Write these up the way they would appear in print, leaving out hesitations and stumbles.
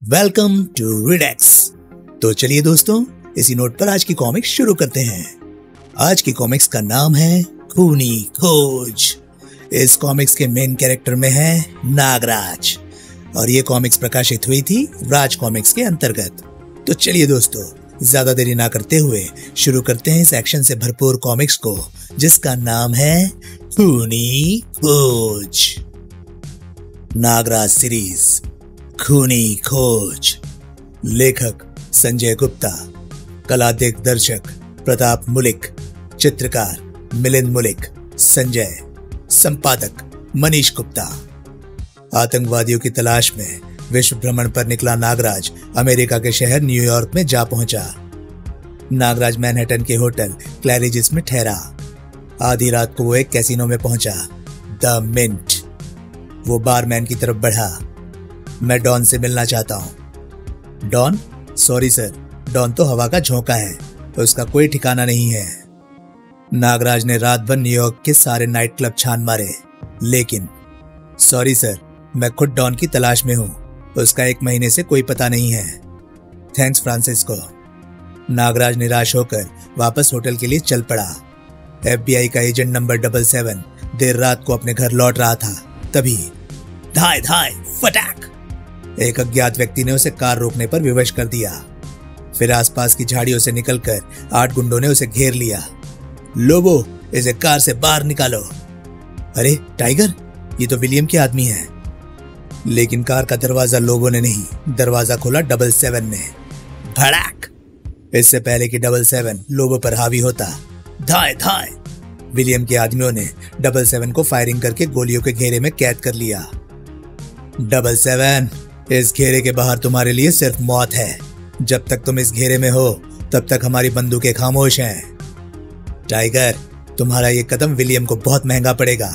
Welcome to रिडैक्स। तो चलिए दोस्तों, इसी नोट पर आज की कॉमिक्स शुरू करते हैं। आज की कॉमिक्स का नाम है खूनी खोज। इस कॉमिक्स के मेन कैरेक्टर में है नागराज और ये कॉमिक्स प्रकाशित हुई थी राज कॉमिक्स के अंतर्गत। तो चलिए दोस्तों, ज्यादा देरी ना करते हुए शुरू करते हैं इस एक्शन से भरपूर कॉमिक्स को, जिसका नाम है खूनी खोज। नागराज सीरीज खूनी खोज। लेखक संजय गुप्ता, कला दिग्दर्शक प्रताप मुलिक, चित्रकार मिलिंद मुलिक, संजय, संपादक मनीष गुप्ता। आतंकवादियों की तलाश में विश्व भ्रमण पर निकला नागराज अमेरिका के शहर न्यूयॉर्क में जा पहुंचा। नागराज मैनहट्टन के होटल क्लैरिजिस में ठहरा। आधी रात को वो एक कैसीनो में पहुंचा, द मिंट। वो बारमैन की तरफ बढ़ा। मैं डॉन से मिलना चाहता हूं। डॉन? सॉरी सर, डॉन तो हवा का झोंका है, उसका कोई ठिकाना नहीं है। नागराज ने रात भर न्यूयॉर्क के सारे नाइट क्लब छान मारे, लेकिन सॉरी सर, मैं खुद डॉन की तलाश में हूं, उसका 1 महीने से कोई पता नहीं है। Thanks Francisco. नागराज निराश होकर वापस होटल के लिए चल पड़ा। FBI का एजेंट नंबर 77 देर रात को अपने घर लौट रहा था। तभी धाय धाय फटाक, एक अज्ञात व्यक्ति ने उसे कार रोकने पर विवश कर दिया। फिर आसपास की झाड़ियों से निकलकर 8 गुंडों ने उसे घेर लिया। लोबो, इसे कार से बाहर निकालो। अरे टाइगर, ये तो विलियम के आदमी है। लेकिन कार का दरवाजा लोबो ने नहीं, दरवाजा खोला 77 ने। भड़ाक! इससे पहले कि 77 लोबो पर हावी होता, धाय धाय, विलियम के आदमियों ने 77 को फायरिंग करके गोलियों के घेरे में कैद कर लिया। 77, इस घेरे के बाहर तुम्हारे लिए सिर्फ मौत है। जब तक तुम इस घेरे में हो तब तक हमारी बंदूकें खामोश हैं। टाइगर, तुम्हारा ये कदम विलियम को बहुत महंगा पड़ेगा।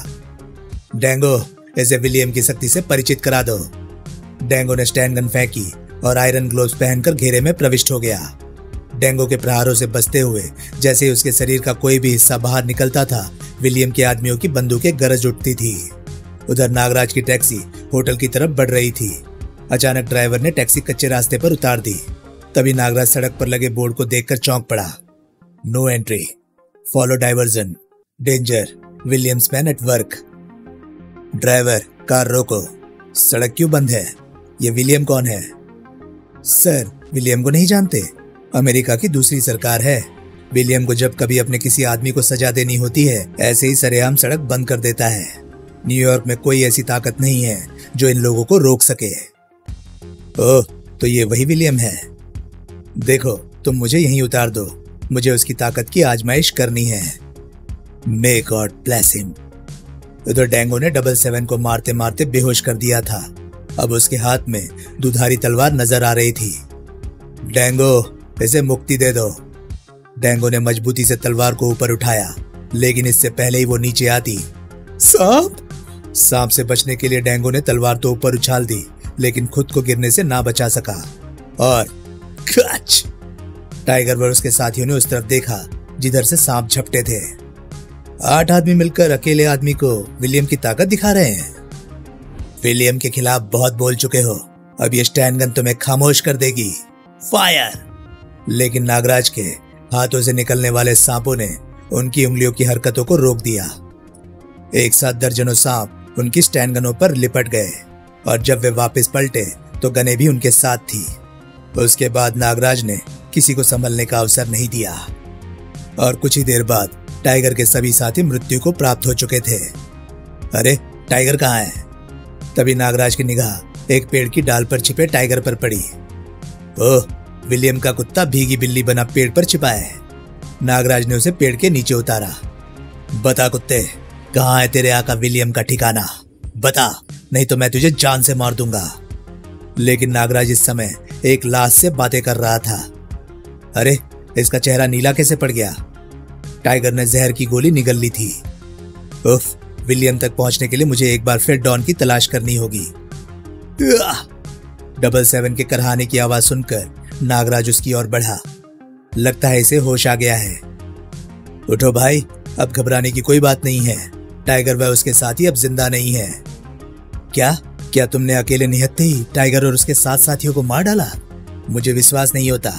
डेंगो, इसे विलियम की शक्ति से परिचित करा दो। डेंगो ने स्टैंड गन फेंकी और आयरन ग्लोव्स पहनकर घेरे में प्रविष्ट हो गया। डेंगो के प्रहारों से बचते हुए जैसे ही उसके शरीर का कोई भी हिस्सा बाहर निकलता था, विलियम के आदमियों की बंदूकें गरज उठती थी। उधर नागराज की टैक्सी होटल की तरफ बढ़ रही थी। अचानक ड्राइवर ने टैक्सी कच्चे रास्ते पर उतार दी। तभी नागराज सड़क पर लगे बोर्ड को देखकर चौंक पड़ा। No entry, follow diversion, danger, Williams man at work. Driver, car रोको। सड़क क्यों बंद है? ये विलियम कौन है? सर, विलियम को नहीं जानते? अमेरिका की दूसरी सरकार है। विलियम को जब कभी अपने किसी आदमी को सजा देनी होती है, ऐसे ही सरेआम सड़क बंद कर देता है। न्यूयॉर्क में कोई ऐसी ताकत नहीं है जो इन लोगों को रोक सके। ओह, तो ये वही विलियम है। देखो, तुम मुझे यहीं उतार दो, मुझे उसकी ताकत की आजमाइश करनी है। May God bless him. उधर डेंगो ने 77 को मारते मारते बेहोश कर दिया था। अब उसके हाथ में दुधारी तलवार नजर आ रही थी। डेंगो, इसे मुक्ति दे दो। डेंगो ने मजबूती से तलवार को ऊपर उठाया, लेकिन इससे पहले ही वो नीचे आती। सांप! सांप से बचने के लिए डेंगो ने तलवार तो ऊपर उछाल दी, लेकिन खुद को गिरने से ना बचा सका। और कच! टाइगर और उसके साथियों ने उस तरफ देखा जिधर से सांप झपटे थे। 8 आदमी मिलकर अकेले आदमी को विलियम की ताकत दिखा रहे हैं। विलियम के खिलाफ बहुत बोल चुके हो, अब ये स्टैंड गन तुम्हें खामोश कर देगी। फायर! लेकिन नागराज के हाथों से निकलने वाले सांपों ने उनकी उंगलियों की हरकतों को रोक दिया। एक साथ दर्जनों सांप उनकी स्टैंड गनों पर लिपट गए और जब वे वापस पलटे तो गनें भी उनके साथ थी। उसके बाद नागराज ने किसी को संभलने का अवसर नहीं दिया और कुछ ही देर बाद टाइगर के सभी साथी मृत्यु को प्राप्त हो चुके थे। अरे, टाइगर कहाँ है? तभी नागराज की निगाह एक पेड़ की डाल पर छिपे टाइगर पर पड़ी। ओह, विलियम का कुत्ता भीगी बिल्ली बना पेड़ पर छिपा है। नागराज ने उसे पेड़ के नीचे उतारा। बता कुत्ते, कहाँ है तेरे आका विलियम का ठिकाना? बता, नहीं तो मैं तुझे जान से मार दूंगा। लेकिन नागराज इस समय एक लाश से बातें कर रहा था। अरे, इसका चेहरा नीला कैसे पड़ गया? टाइगर ने जहर की गोली निगल ली थी। उफ, विलियम तक पहुंचने के लिए मुझे एक बार फिर डॉन की तलाश करनी होगी। 77 के करहाने की आवाज सुनकर नागराज उसकी ओर बढ़ा। लगता है इसे होश आ गया है। उठो भाई, अब घबराने की कोई बात नहीं है। टाइगर व उसके साथी अब जिंदा नहीं है। क्या? क्या तुमने अकेले निहत्थे ही टाइगर और उसके 7 साथियों को मार डाला? मुझे विश्वास नहीं होता।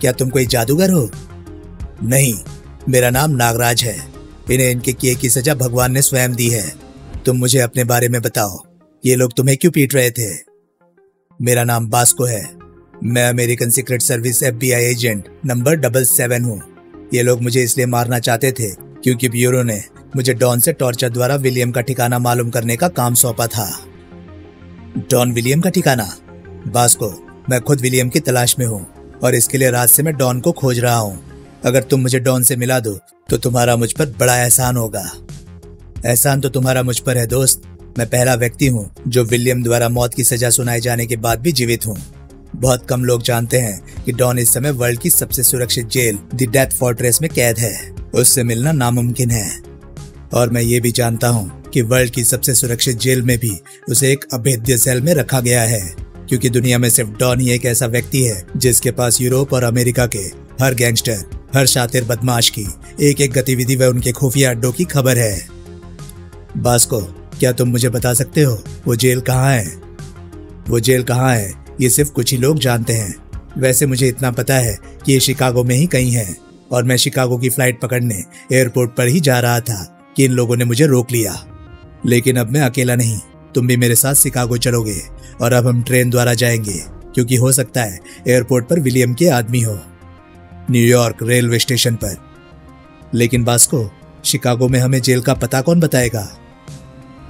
क्या तुम कोई जादूगर हो? नहीं, मेरा नाम नागराज है। इन्हें इनके किए की सजा भगवान ने स्वयं दी है। तुम मुझे अपने बारे में बताओ, ये लोग तुम्हें क्यों पीट रहे थे? मेरा नाम बास्को है। मैं American secret service FBI agent number 77 हूँ। ये लोग मुझे इसलिए मारना चाहते थे क्योंकि ब्यूरो ने मुझे डॉन से टॉर्चर द्वारा विलियम का ठिकाना मालूम करने का काम सौंपा था। डॉन विलियम का ठिकाना? बास्को, मैं खुद विलियम की तलाश में हूँ और इसके लिए रात से मैं डॉन को खोज रहा हूँ। अगर तुम मुझे डॉन से मिला दो तो तुम्हारा मुझ पर बड़ा एहसान होगा। एहसान तो तुम्हारा मुझ पर है दोस्त। मैं पहला व्यक्ति हूँ जो विलियम द्वारा मौत की सजा सुनाए जाने के बाद भी जीवित हूँ। बहुत कम लोग जानते हैं कि डॉन इस समय वर्ल्ड की सबसे सुरक्षित जेल द डेथ फोर्ट्रेस में कैद है। उससे मिलना नामुमकिन है। और मैं ये भी जानता हूँ कि वर्ल्ड की सबसे सुरक्षित जेल में भी उसे एक अभेद्य सेल में रखा गया है, क्योंकि दुनिया में सिर्फ डॉन ही एक ऐसा व्यक्ति है जिसके पास यूरोप और अमेरिका के हर गैंगस्टर, हर शातिर बदमाश की एक एक गतिविधि व उनके खुफिया अड्डों की खबर है। बास्को, क्या तुम मुझे बता सकते हो वो जेल कहाँ है? वो जेल कहाँ है ये सिर्फ कुछ ही लोग जानते हैं। वैसे मुझे इतना पता है कि ये शिकागो में ही कहीं है और मैं शिकागो की फ्लाइट पकड़ने एयरपोर्ट पर ही जा रहा था कि इन लोगों ने मुझे रोक लिया। लेकिन अब मैं अकेला नहीं, तुम भी मेरे साथ शिकागो चलोगे और अब हम ट्रेन द्वारा जाएंगे, क्योंकि हो सकता है एयरपोर्ट पर विलियम के आदमी हो, न्यूयॉर्क रेलवे स्टेशन पर। लेकिन बास्को, शिकागो में हमें जेल का पता कौन बताएगा?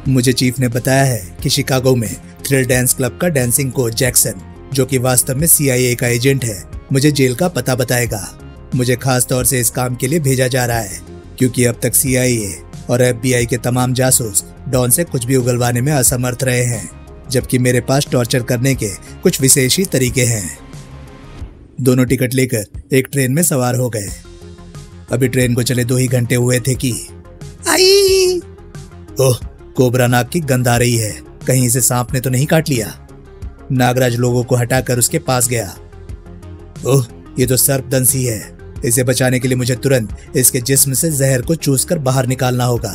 मुझे चीफ ने बताया है कि शिकागो में थ्रिल डांस क्लब का डांसिंग कोच जैक्सन, जो कि वास्तव में CIA का एजेंट है, मुझे जेल का पता बताएगा। मुझे खास तौर से इस काम के लिए भेजा जा रहा है क्योंकि अब तक CIA और FBI के तमाम जासूस डॉन से कुछ भी उगलवाने में असमर्थ रहे हैं, जबकि मेरे पास टॉर्चर करने के कुछ विशेष ही तरीके हैं। दोनों टिकट लेकर एक ट्रेन में सवार हो गए। अभी ट्रेन को चले 2 ही घंटे हुए थे कि आई! ओह, कोबरा नाग की गंध आ रही है। कहीं इसे सांप ने तो नहीं काट लिया? नागराज लोगों को हटाकर उसके पास गया। ओह, ये तो सर्पदंशी है। इसे बचाने के लिए मुझे तुरंत इसके जिस्म से जहर को चूसकर बाहर निकालना होगा।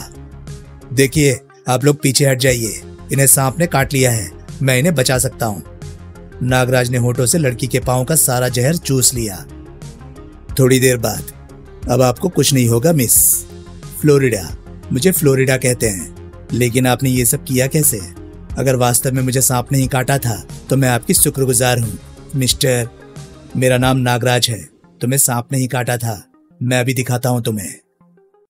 देखिए, आप लोग पीछे हट जाइए। इन्हें सांप ने काट लिया है। मैं इन्हें बचा सकता हूँ। नागराज ने होठों से लड़की के पांव का सारा जहर चूस लिया। थोड़ी देर बाद, अब आपको कुछ नहीं होगा मिस। फ्लोरिडा, मुझे फ्लोरिडा कहते हैं। लेकिन आपने ये सब किया कैसे? अगर वास्तव में मुझे सांप नहीं काटा था तो मैं आपकी शुक्रगुजार हूँ मिस्टर। मेरा नाम नागराज है। तुम्हें सांप नहीं काटा था। मैं अभी दिखाता हूँ तुम्हें।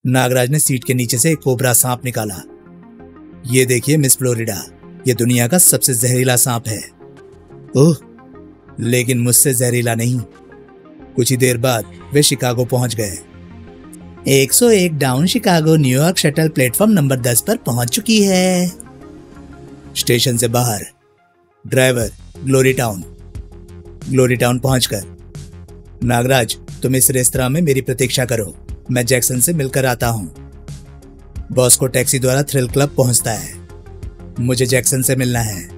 नागराज ने सीट के नीचे से एक कोबरा सांप निकाला। ये देखिए मिस फ्लोरिडा, ये दुनिया का सबसे जहरीला सांप है। ओह, लेकिन मुझसे जहरीला नहीं। कुछ ही देर बाद वे शिकागो पहुंच गए। 101 down Chicago New York shuttle platform number 10 पर पहुंच चुकी है। स्टेशन से बाहर ड्राइवर, ग्लोरी टाउन पहुंचकर, नागराज, तुम इस रेस्तरां में मेरी प्रतीक्षा करो। मैं जैक्सन से मिलकर आता हूं। बॉस को टैक्सी द्वारा थ्रिल क्लब पहुंचता है। मुझे जैक्सन से मिलना है।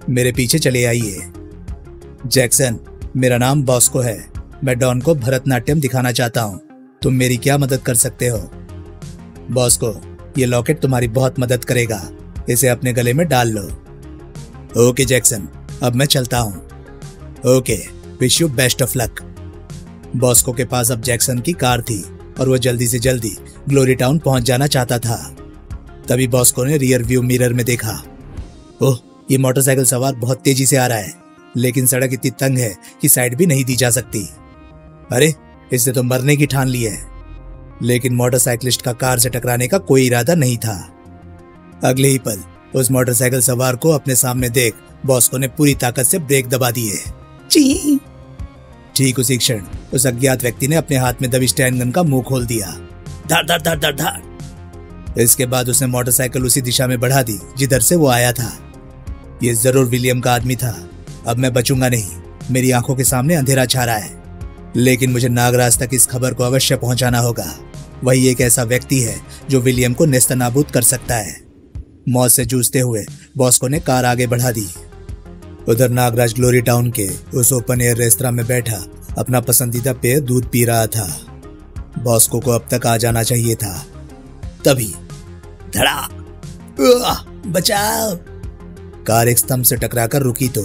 मेरे पीछे चले आइए। जैक्सन, मेरा नाम बॉस्को है। मैं डॉन को भरतनाट्यम दिखाना चाहता हूँ। तुम मेरी क्या मदद कर सकते हो? बॉस्को, ये लॉकेट तुम्हारी बहुत मदद करेगा। इसे अपने गले में डाल लो। ओके जैक्सन, अब मैं चलता हूँ। Okay, wish you best of luck. Bosco के पास अब जैक्सन की कार थी और वो जल्दी से जल्दी ग्लोरी टाउन पहुंच जाना चाहता था। तभी बॉस्को ने रियर व्यू मिरर में देखा। ओह, ये मोटरसाइकिल सवार बहुत तेजी से आ रहा है, लेकिन सड़क इतनी तंग है कि साइड भी नहीं दी जा सकती। अरे, इसने तो मरने की ठान ली है। लेकिन मोटरसाइकिलिस्ट का कार से टकराने का कोई इरादा नहीं था। अगले ही पल उस मोटरसाइकिल सवार को अपने सामने देख बॉस्को ने पूरी ताकत से ब्रेक दबा दिए। जी! ठीक उसी क्षण उस अज्ञात व्यक्ति ने अपने हाथ में दबी स्टैंड गन का मुंह खोल दिया। धड़ धड़ धड़ धड़ धड़। इसके बाद उसने मोटरसाइकिल उसी दिशा में बढ़ा दी जिधर से वो आया था। ये जरूर विलियम का आदमी था। अब मैं बचूंगा नहीं। मेरी आंखों के सामने अंधेरा छा रहा है, लेकिन मुझे नागराज तक इस खबर को अवश्य पहुंचाना होगा। वही एक ऐसा व्यक्ति है जो विलियम को नेस्तनाबूद कर सकता है। मौत से जूझते हुए बॉस्को ने कार आगे बढ़ा दी। उधर नागराज ग्लोरी टाउन के उस ओपन एयर रेस्तरां में बैठा अपना पसंदीदा पेय दूध पी रहा था। बॉस्को को अब तक आ जाना चाहिए था। तभी धड़ा, बचाओ! कार एक स्तंभ से टकराकर रुकी तो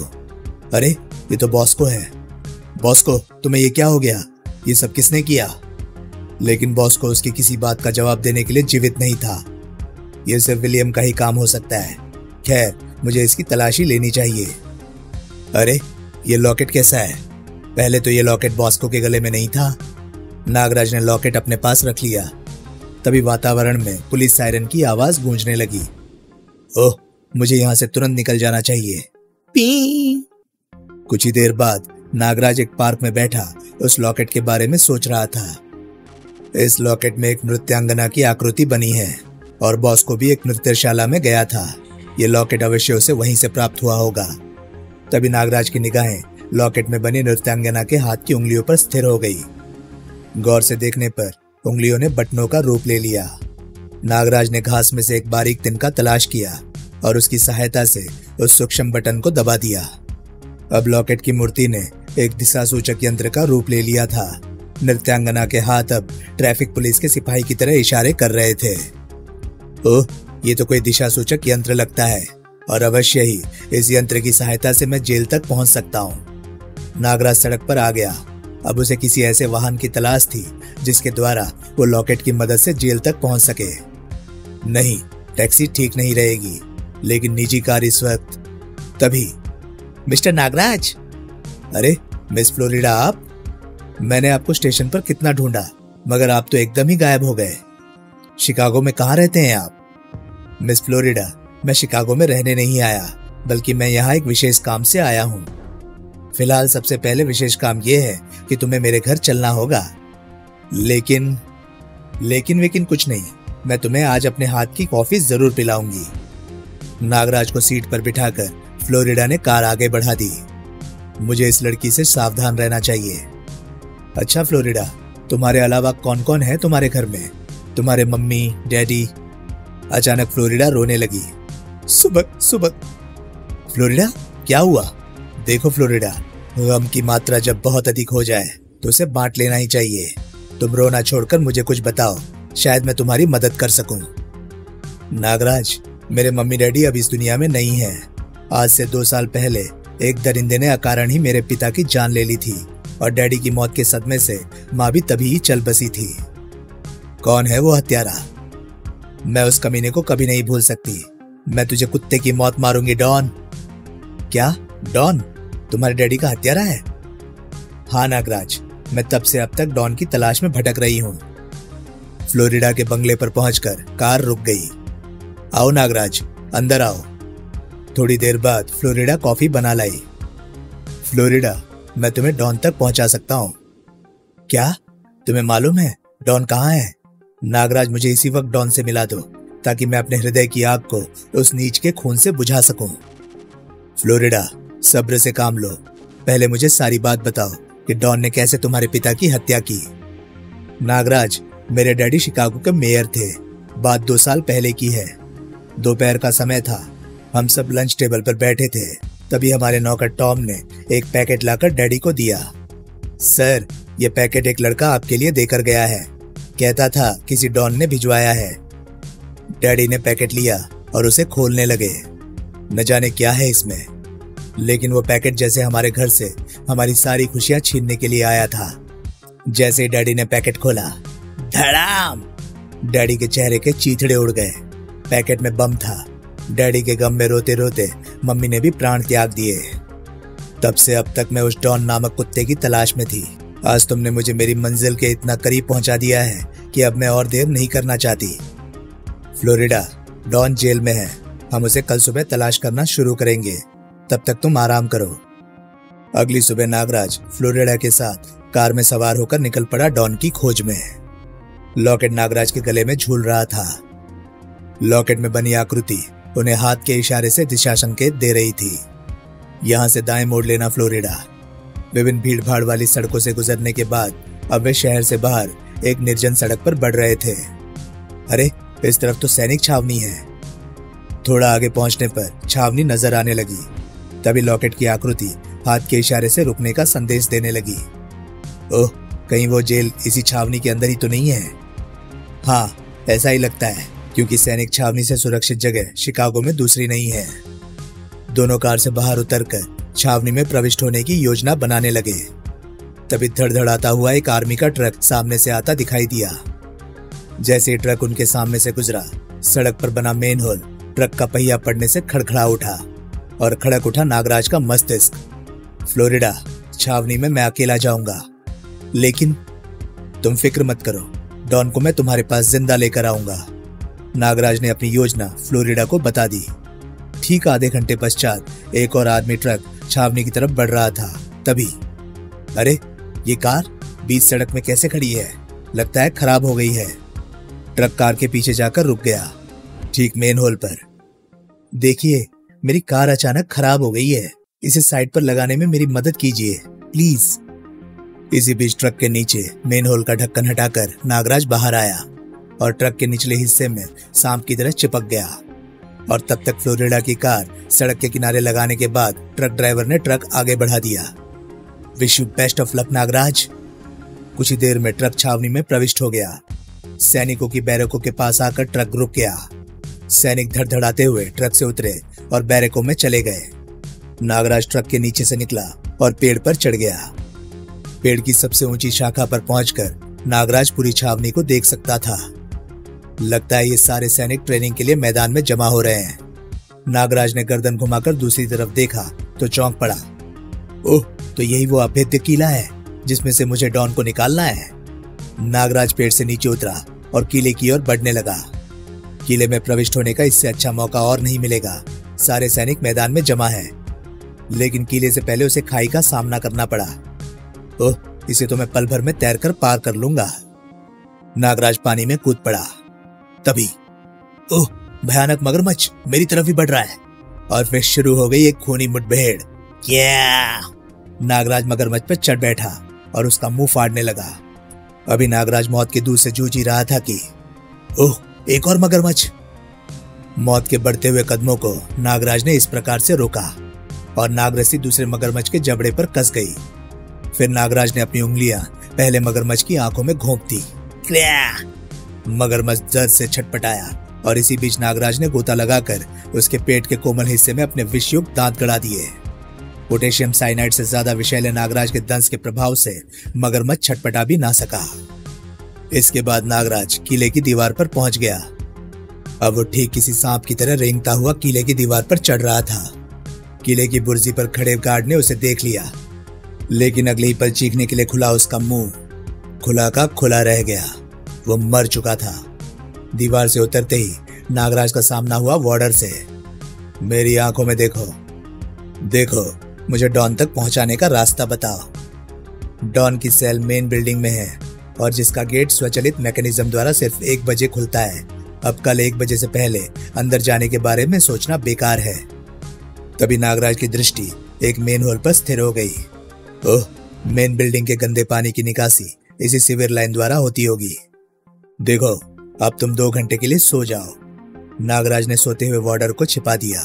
अरे, ये तो बॉस्को है। बॉस्को, तुम्हें ये क्या हो गया? ये सब किसने किया? लेकिन बॉस्को उसकी किसी बात का जवाब देने के लिए जीवित नहीं था। यह सिर्फ विलियम का ही काम हो सकता है। खैर, मुझे इसकी तलाशी लेनी चाहिए। अरे, ये लॉकेट कैसा है? पहले तो ये लॉकेट बॉस्को के गले में नहीं था। नागराज ने लॉकेट अपने पास रख लिया। तभी वातावरण में पुलिस सायरन की आवाज गूंजने लगी। ओह, मुझे यहां से तुरंत निकल जाना चाहिए। पी। कुछ ही देर बाद नागराज एक पार्क में बैठा उस लॉकेट के बारे में सोच रहा था। इस लॉकेट में एक नृत्यांगना की आकृति बनी है और बॉस्को भी एक नृत्यशाला में गया था। ये लॉकेट अवश्य उसे वहीं से प्राप्त हुआ होगा। तभी नागराज की निगाहें लॉकेट में बनी नृत्यांगना के हाथ की उंगलियों पर स्थिर हो गई। गौर से देखने पर उंगलियों ने बटनों का रूप ले लिया। नागराज ने घास में से एक बारीक तिनका तलाश किया और उसकी सहायता से उस सूक्ष्म बटन को दबा दिया। अब लॉकेट की मूर्ति ने एक दिशा सूचक यंत्र का रूप ले लिया था। नृत्यांगना के हाथ अब ट्रैफिक पुलिस के सिपाही की तरह इशारे कर रहे थे। ओह, ये तो कोई दिशा सूचक यंत्र लगता है और अवश्य ही इस यंत्र की सहायता से मैं जेल तक पहुंच सकता हूं। नागराज सड़क पर आ गया। अब उसे किसी ऐसे वाहन की तलाश थी जिसके द्वारा वो लॉकेट की मदद से जेल तक पहुंच सके। नहीं, टैक्सी ठीक नहीं रहेगी, लेकिन निजी कार इस वक्त। तभी, मिस्टर नागराज। अरे मिस फ्लोरिडा, आप? मैंने आपको स्टेशन पर कितना ढूंढा, मगर आप तो एकदम ही गायब हो गए। शिकागो में कहाँ रहते हैं आप? मिस फ्लोरिडा, मैं शिकागो में रहने नहीं आया, बल्कि मैं यहाँ एक विशेष काम से आया हूँ। फिलहाल सबसे पहले विशेष काम यह है कि तुम्हें मेरे घर चलना होगा। लेकिन कुछ नहीं, मैं तुम्हें आज अपने हाथ की कॉफी जरूर पिलाऊंगी। नागराज को सीट पर बिठाकर फ्लोरिडा ने कार आगे बढ़ा दी। मुझे इस लड़की से सावधान रहना चाहिए। अच्छा फ्लोरिडा, तुम्हारे अलावा कौन कौन है तुम्हारे घर में? तुम्हारे मम्मी, डैडी? अचानक फ्लोरिडा रोने लगी। सुबह। फ्लोरिडा, क्या हुआ? देखो फ्लोरिडा, गम की मात्रा जब बहुत अधिक हो जाए तो उसे बांट लेना ही चाहिए। तुम रोना छोड़कर मुझे कुछ बताओ, शायद मैं तुम्हारी मदद कर सकूं। नागराज, मेरे मम्मी डैडी अब इस दुनिया में नहीं है। आज से 2 साल पहले एक दरिंदे ने अकारण ही मेरे पिता की जान ले ली थी और डैडी की मौत के सदमे से माँ भी तभी ही चल बसी थी। कौन है वो हत्यारा? मैं उस कमीने को कभी नहीं भूल सकती। मैं तुझे कुत्ते की मौत मारूंगी, डॉन। क्या? डॉन तुम्हारे डैडी का हत्यारा है? हाँ नागराज, मैं तब से अब तक डॉन की तलाश में भटक रही हूँ। फ्लोरिडा के बंगले पर पहुंचकर कार रुक गई। आओ नागराज, अंदर आओ। थोड़ी देर बाद फ्लोरिडा कॉफी बना लाई। फ्लोरिडा, मैं तुम्हें डॉन तक पहुंचा सकता हूँ। क्या? तुम्हें मालूम है डॉन कहाँ है? नागराज, मुझे इसी वक्त डॉन से मिला दो ताकि मैं अपने हृदय की आग को उस नीच के खून से बुझा सकूं। फ्लोरिडा, सब्र से काम लो। पहले मुझे सारी बात बताओ कि डॉन ने कैसे तुम्हारे पिता की हत्या की। नागराज, मेरे डैडी शिकागो के मेयर थे। बात 2 साल पहले की है। दोपहर का समय था। हम सब लंच टेबल पर बैठे थे। तभी हमारे नौकर टॉम ने एक पैकेट लाकर डैडी को दिया। सर, यह पैकेट एक लड़का आपके लिए देकर गया है। कहता था किसी डॉन ने भिजवाया है। डैडी ने पैकेट लिया और उसे खोलने लगे। न जाने क्या है इसमें, लेकिन वो पैकेट जैसे हमारे घर से हमारी सारी खुशियां छीनने के लिए आया था। जैसे ही डैडी ने पैकेट खोला, धड़ाम! डैडी के चेहरे के चीथड़े उड़ गए। पैकेट में बम था। डैडी के गम में रोते रोते मम्मी ने भी प्राण त्याग दिए। तब से अब तक मैं उस डॉन नामक कुत्ते की तलाश में थी। आज तुमने मुझे मेरी मंजिल के इतना करीब पहुंचा दिया है कि अब मैं और देर नहीं करना चाहती। फ्लोरिडा, डॉन जेल में है। हम उसे कल सुबह तलाश करना शुरू करेंगे। तब तक तुम आराम करो। अगली सुबह नागराज फ्लोरिडा के साथ कार में सवार होकर निकल पड़ा डॉन की खोज में। लॉकेट नागराज के गले में झूल रहा था। लॉकेट में बनी आकृति उन्हें हाथ के इशारे से दिशा संकेत दे रही थी। यहां से दाएं मोड़ लेना फ्लोरिडा। विभिन्न भीड़ भाड़ वाली सड़कों से गुजरने के बाद अब वे शहर से बाहर एक निर्जन सड़क पर बढ़ रहे थे। अरे, इस तरफ तो सैनिक छावनी है। थोड़ा आगे पहुंचने पर छावनी नजर आने लगी। तभी लॉकेट की आकृति हाथ के इशारे से रुकने का संदेश देने लगी। ओह, कहीं वो जेल इसी छावनी के अंदर ही तो नहीं है? हाँ, ऐसा ही लगता है, क्योंकि सैनिक छावनी से सुरक्षित जगह शिकागो में दूसरी नहीं है। दोनों कार से बाहर उतरकर छावनी में प्रविष्ट होने की योजना बनाने लगे। तभी धड़धड़ाता हुआ एक आर्मी का ट्रक सामने से आता दिखाई दिया। जैसे ही ट्रक उनके सामने से गुजरा, सड़क पर बना मेन होल ट्रक का पहिया पड़ने से खड़खड़ा उठा और खड़क उठा नागराज का मस्तिष्क। फ्लोरिडा छावनी में मैं अकेला जाऊंगा, लेकिन तुम फिक्र मत करो, डॉन को मैं तुम्हारे पास जिंदा लेकर आऊंगा। नागराज ने अपनी योजना फ्लोरिडा को बता दी। ठीक आधे घंटे पश्चात एक और आर्मी ट्रक छावनी की तरफ बढ़ रहा था। तभी अरे, ये कार बीच सड़क में कैसे खड़ी है? लगता है खराब हो गई है। ट्रक कार के पीछे जाकर रुक गया, ठीक मेन होल पर। देखिए, मेरी कार अचानक खराब हो गई है, इसे साइड पर लगाने में मेरी मदद कीजिए प्लीज। इसी बीच ट्रक के नीचे मेन होल का ढक्कन हटाकर नागराज बाहर आया और ट्रक के निचले हिस्से में सांप की तरह चिपक गया। और तब तक फ्लोरिडा की कार सड़क के किनारे लगाने के बाद ट्रक ड्राइवर ने ट्रक आगे बढ़ा दिया। Wish you best of luck Nagraj. कुछ ही देर में ट्रक छावनी में प्रविष्ट हो गया। सैनिकों की बैरकों के पास आकर ट्रक रुक गया। सैनिक धड़धड़ाते हुए ट्रक से उतरे और बैरकों में चले गए। नागराज ट्रक के नीचे से निकला और पेड़ पर चढ़ गया। पेड़ की सबसे ऊंची शाखा पर पहुंचकर नागराज पूरी छावनी को देख सकता था। लगता है ये सारे सैनिक ट्रेनिंग के लिए मैदान में जमा हो रहे हैं। नागराज ने गर्दन घुमाकर दूसरी तरफ देखा तो चौंक पड़ा। ओह, तो यही वो अभेद्य किला है जिसमें से मुझे डॉन को निकालना है। नागराज पेड़ से नीचे उतरा और किले की ओर बढ़ने लगा। किले में प्रविष्ट होने का इससे अच्छा मौका और नहीं मिलेगा। सारे सैनिक मैदान में जमा है, लेकिन किले से पहले उसे खाई का सामना करना पड़ा। ओह, इसे तो मैं पल भर में तैरकर पार कर लूंगा। नागराज पानी में कूद पड़ा। तभी ओह, भयानक मगरमच्छ मेरी तरफ ही बढ़ रहा है। और फिर शुरू हो गई एक खूनी मुठभेड़। क्या? नागराज मगरमच्छ पर चढ़ बैठा और उसका मुंह फाड़ने लगा। अभी नागराज मौत के दूर से जूझ ही रहा था कि ओह, एक और मगरमच्छ। मौत के बढ़ते हुए कदमों को नागराज ने इस प्रकार से रोका और नागरस्सी दूसरे मगरमच्छ के जबड़े पर कस गई। फिर नागराज ने अपनी उंगलियां पहले मगरमच्छ की आंखों में घोंप दी। मगरमच्छ दर्द से छटपटाया और इसी बीच नागराज ने गोता लगाकर उसके पेट के कोमल हिस्से में अपने विषयुक्त दांत गड़ा दिए। पोटेशियम साइनाइड से ज्यादा विषैले नागराज के दंश के प्रभाव से मगरमच्छ छटपटा भी ना सका। इसके बाद नागराज किले की दीवार पर पहुंच गया। अब वो ठीक किसी सांप की तरह रेंगता हुआ किले की दीवार पर चढ़ रहा था। किले की बुर्जी पर खड़े गार्ड ने उसे देख लिया, लेकिन अगले ही पल चीखने के लिए खुला उसका मुंह खुला का खुला रह गया। वो मर चुका था। दीवार से उतरते ही नागराज का सामना हुआ वार्डर से। मेरी आंखों में देखो, देखो, मुझे डॉन तक पहुंचाने का रास्ता बताओ। डॉन की सेल मेन बिल्डिंग में है और जिसका गेट स्वचालित मैकेनिज्म द्वारा सिर्फ 1 बजे खुलता है। अब कल 1 बजे से पहले अंदर जाने के बारे में सोचना बेकार है। तभी नागराज की दृष्टि एक मेन होल पर स्थिर हो गई। ओह, मेन बिल्डिंग के गंदे पानी की निकासी इसी सीवर लाइन द्वारा होती होगी। देखो, अब तुम 2 घंटे के लिए सो जाओ। नागराज ने सोते हुए वार्डर को छिपा दिया।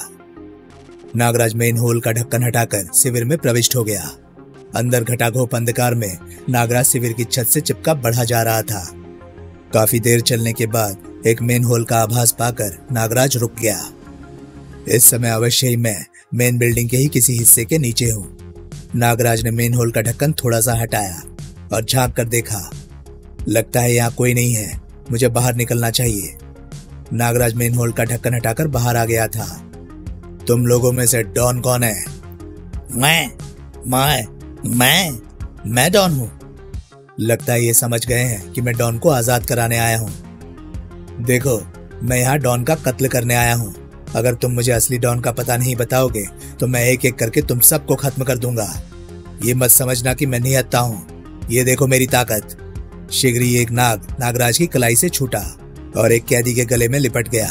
नागराज मेन होल का ढक्कन हटाकर शिविर में प्रविष्ट हो गया। अंदर घटाघोप अंधकार में नागराज शिविर की छत से चिपका बढ़ा जा रहा था। काफी देर चलने के बाद एक मेन होल का आभास पाकर नागराज रुक गया। इस समय अवश्य ही मैं मेन बिल्डिंग के ही किसी हिस्से के नीचे हूँ। नागराज ने मेन होल का ढक्कन थोड़ा सा हटाया और झांक कर देखा। लगता है यहाँ कोई नहीं है, मुझे बाहर निकलना चाहिए। नागराज मेन होल का ढक्कन हटाकर बाहर आ गया था। तुम लोगों में से डॉन कौन है? मैं डॉन हूँ। लगता है ये समझ गए हैं कि मैं डॉन को आजाद कराने आया हूँ। देखो, मैं यहाँ डॉन का कत्ल करने आया हूँ। अगर तुम मुझे असली डॉन का पता नहीं बताओगे तो मैं एक एक करके तुम सबको खत्म कर दूंगा। ये मत समझना कि मैं निहत्था हूँ। ये देखो मेरी ताकत। शीघ्र ही एक नाग नागराज की कलाई से छूटा और एक कैदी के गले में लिपट गया।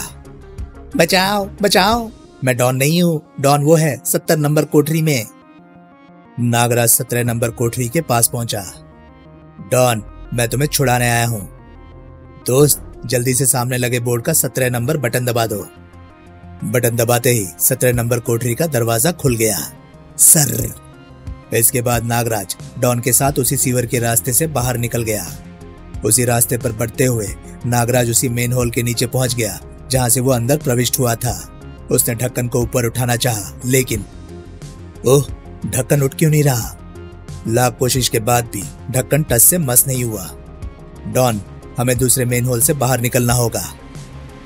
बचाओ, बचाओ, मैं डॉन नहीं हूँ। डॉन वो है 70 नंबर कोठरी में। नागराज 17 नंबर कोठरी के पास पहुंचा। डॉन, मैं तुम्हें छुड़ाने आया हूँ। दोस्त, जल्दी से सामने लगे बोर्ड का 17 नंबर बटन दबा दो। बटन दबाते ही 17 नंबर कोठरी का दरवाजा खुल गया। सर। इसके बाद नागराज डॉन के साथ उसी सीवर के रास्ते से बाहर निकल गया। उसी रास्ते पर बढ़ते हुए नागराज उसी मेन होल के नीचे पहुंच गया जहां से वो अंदर प्रविष्ट हुआ था। उसने ढक्कन को ऊपर उठाना चाहा, लेकिन ओह, ढक्कन उठ क्यों नहीं रहा। लाख कोशिश के बाद भी ढक्कन टच से मस नहीं हुआ। डॉन, हमें दूसरे मेन होल से बाहर निकलना होगा।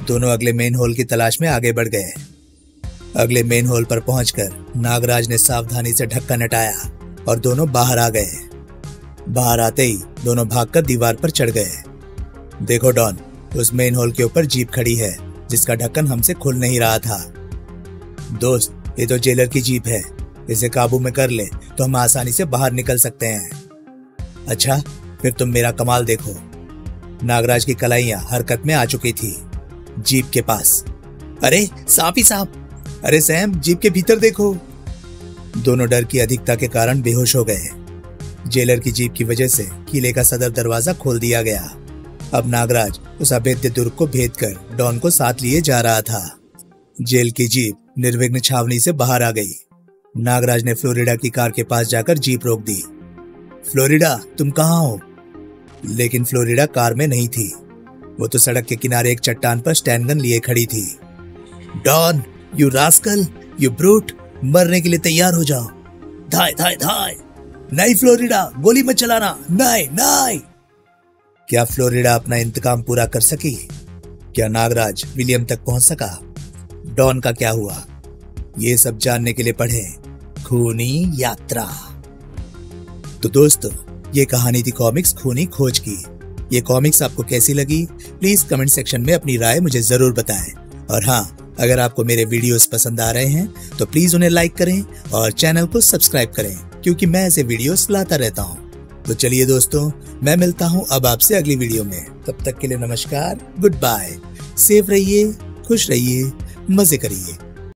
दोनों अगले मेन होल की तलाश में आगे बढ़ गए। अगले मेन होल पर पहुंचकर नागराज ने सावधानी से ढक्कन हटाया और दोनों बाहर आ गए। बाहर आते ही दोनों भागकर दीवार पर चढ़ गए। देखो डॉन, उस मेन होल के ऊपर जीप खड़ी है जिसका ढक्कन हमसे खुल नहीं रहा था। दोस्त, ये तो जेलर की जीप है। इसे काबू में कर ले तो हम आसानी से बाहर निकल सकते हैं। अच्छा, फिर तुम मेरा कमाल देखो। नागराज की कलाइयां हरकत में आ चुकी थी जीप के पास। अरे सांप ही सांप! अरे सैम, जीप के भीतर देखो। दोनों डर की अधिकता के कारण बेहोश हो गए। जेलर की जीप की वजह से किले का सदर दरवाजा खोल दिया गया। अब नागराज उस अभेद्य दुर्ग को भेद कर डॉन को साथ लिए जा रहा था। जेल की जीप निर्विघ्न छावनी से बाहर आ गई। नागराज ने फ्लोरिडा की कार के पास जाकर जीप रोक दी। फ्लोरिडा, तुम कहाँ हो? लेकिन फ्लोरिडा कार में नहीं थी। वो तो सड़क के किनारे एक चट्टान पर स्टैंड गन लिए खड़ी थी। Don, you rascal, you brute, मरने के लिए तैयार हो जाओ। धाय धाय धाय! नहीं फ्लोरिडा, गोली मत चलाना। नहीं नहीं! क्या फ्लोरिडा अपना इंतकाम पूरा कर सकी? क्या नागराज विलियम तक पहुंच सका? डॉन का क्या हुआ? ये सब जानने के लिए पढ़ें खूनी यात्रा। तो दोस्तों, ये कहानी थी कॉमिक्स खूनी खोज की। ये कॉमिक्स आपको कैसी लगी प्लीज कमेंट सेक्शन में अपनी राय मुझे जरूर बताएं। और हाँ, अगर आपको मेरे वीडियोस पसंद आ रहे हैं तो प्लीज उन्हें लाइक करें और चैनल को सब्सक्राइब करें, क्योंकि मैं ऐसे वीडियोस लाता रहता हूँ। तो चलिए दोस्तों, मैं मिलता हूँ अब आपसे अगली वीडियो में। तब तक के लिए नमस्कार, गुड बाय। सेफ रहिए, खुश रहिए, मजे करिए।